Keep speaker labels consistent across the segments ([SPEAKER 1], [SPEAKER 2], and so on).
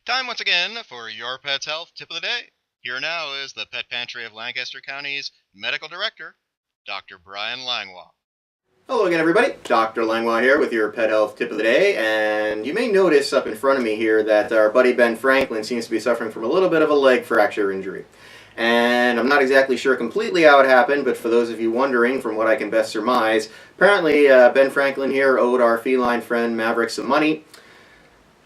[SPEAKER 1] Time once again for your pet's health tip of the day. Here now is the Pet Pantry of Lancaster County's Medical Director, Dr. Bryan Langlois.
[SPEAKER 2] Hello again, everybody. Dr. Langlois here with your pet health tip of the day, and you may notice up in front of me here that our buddy Ben Franklin seems to be suffering from a little bit of a leg fracture injury. And I'm not exactly sure completely how it happened, but for those of you wondering, from what I can best surmise, apparently Ben Franklin here owed our feline friend Maverick some money.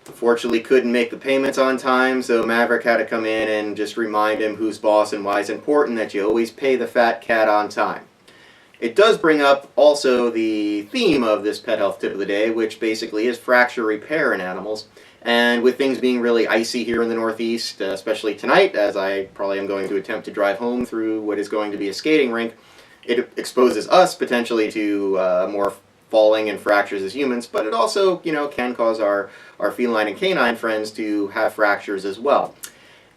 [SPEAKER 2] Unfortunately, couldn't make the payments on time, so Maverick had to come in and just remind him who's boss and why it's important that you always pay the fat cat on time. It does bring up also the theme of this pet health tip of the day, which basically is fracture repair in animals. And with things being really icy here in the Northeast, especially tonight, as I probably am going to attempt to drive home through what is going to be a skating rink, it exposes us potentially to more falling and fractures as humans, but it also, can cause our feline and canine friends to have fractures as well.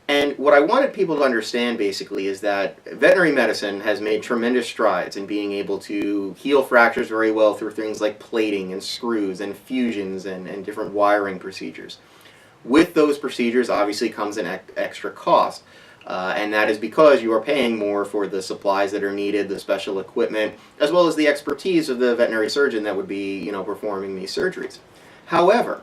[SPEAKER 2] And what I wanted people to understand basically is that veterinary medicine has made tremendous strides in being able to heal fractures very well through things like plating and screws and fusions and different wiring procedures. With those procedures obviously comes an extra cost. And that is because you are paying more for the supplies that are needed, the special equipment, as well as the expertise of the veterinary surgeon that would be, performing these surgeries. However,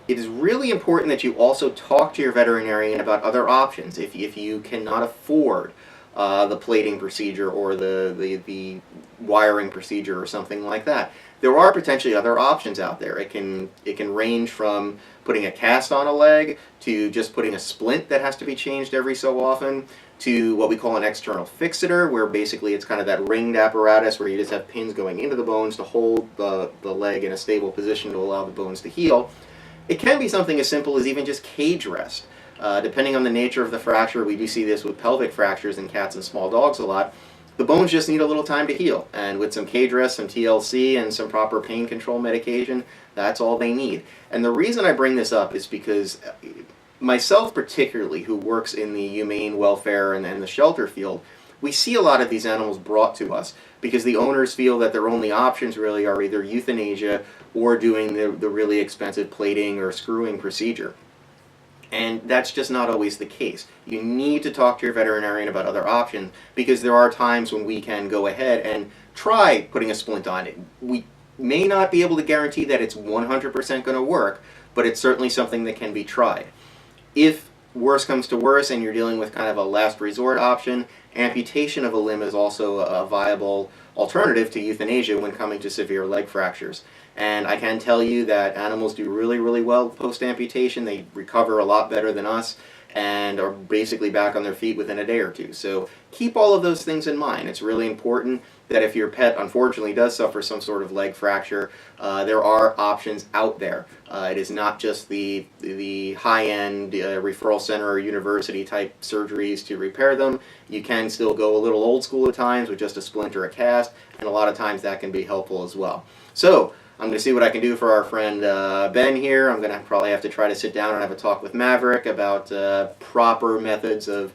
[SPEAKER 2] it is really important that you also talk to your veterinarian about other options if you cannot afford the plating procedure or the wiring procedure or something like that. There are potentially other options out there. It can range from putting a cast on a leg to just putting a splint that has to be changed every so often to what we call an external fixator, where basically it's kind of that ringed apparatus where you just have pins going into the bones to hold the leg in a stable position to allow the bones to heal. It can be something as simple as even just cage rest. Depending on the nature of the fracture, we do see this with pelvic fractures in cats and small dogs a lot. The bones just need a little time to heal, and with some cage rest, some TLC, and some proper pain control medication, that's all they need. And the reason I bring this up is because myself particularly, who works in the humane welfare and the shelter field, we see a lot of these animals brought to us because the owners feel that their only options really are either euthanasia or doing the really expensive plating or screwing procedure. And that's just not always the case. You need to talk to your veterinarian about other options because there are times when we can go ahead and try putting a splint on it. We may not be able to guarantee that it's 100% going to work, but it's certainly something that can be tried. If worse comes to worse and you're dealing with kind of a last resort option, amputation of a limb is also a viable alternative to euthanasia when coming to severe leg fractures. And I can tell you that animals do really, really well post-amputation. They recover a lot better than us and are basically back on their feet within a day or two. So keep all of those things in mind. It's really important that if your pet unfortunately does suffer some sort of leg fracture, there are options out there. It is not just the high-end referral center or university type surgeries to repair them. You can still go a little old school at times with just a splint or a cast, and a lot of times that can be helpful as well. So I'm going to see what I can do for our friend Ben here. I'm going to probably have to try to sit down and have a talk with Maverick about proper methods of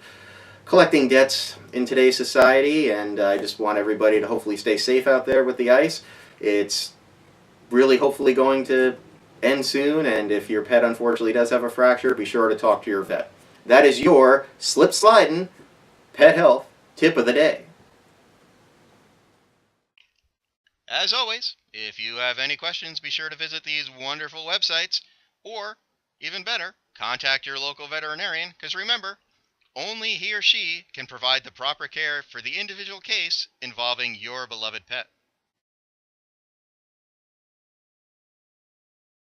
[SPEAKER 2] collecting debts in today's society, and I just want everybody to hopefully stay safe out there with the ice. It's really hopefully going to end soon, and if your pet unfortunately does have a fracture, be sure to talk to your vet. That is your slip-sliding pet health tip of the day.
[SPEAKER 1] As always, if you have any questions, be sure to visit these wonderful websites, or, even better, contact your local veterinarian, because remember, only he or she can provide the proper care for the individual case involving your beloved pet.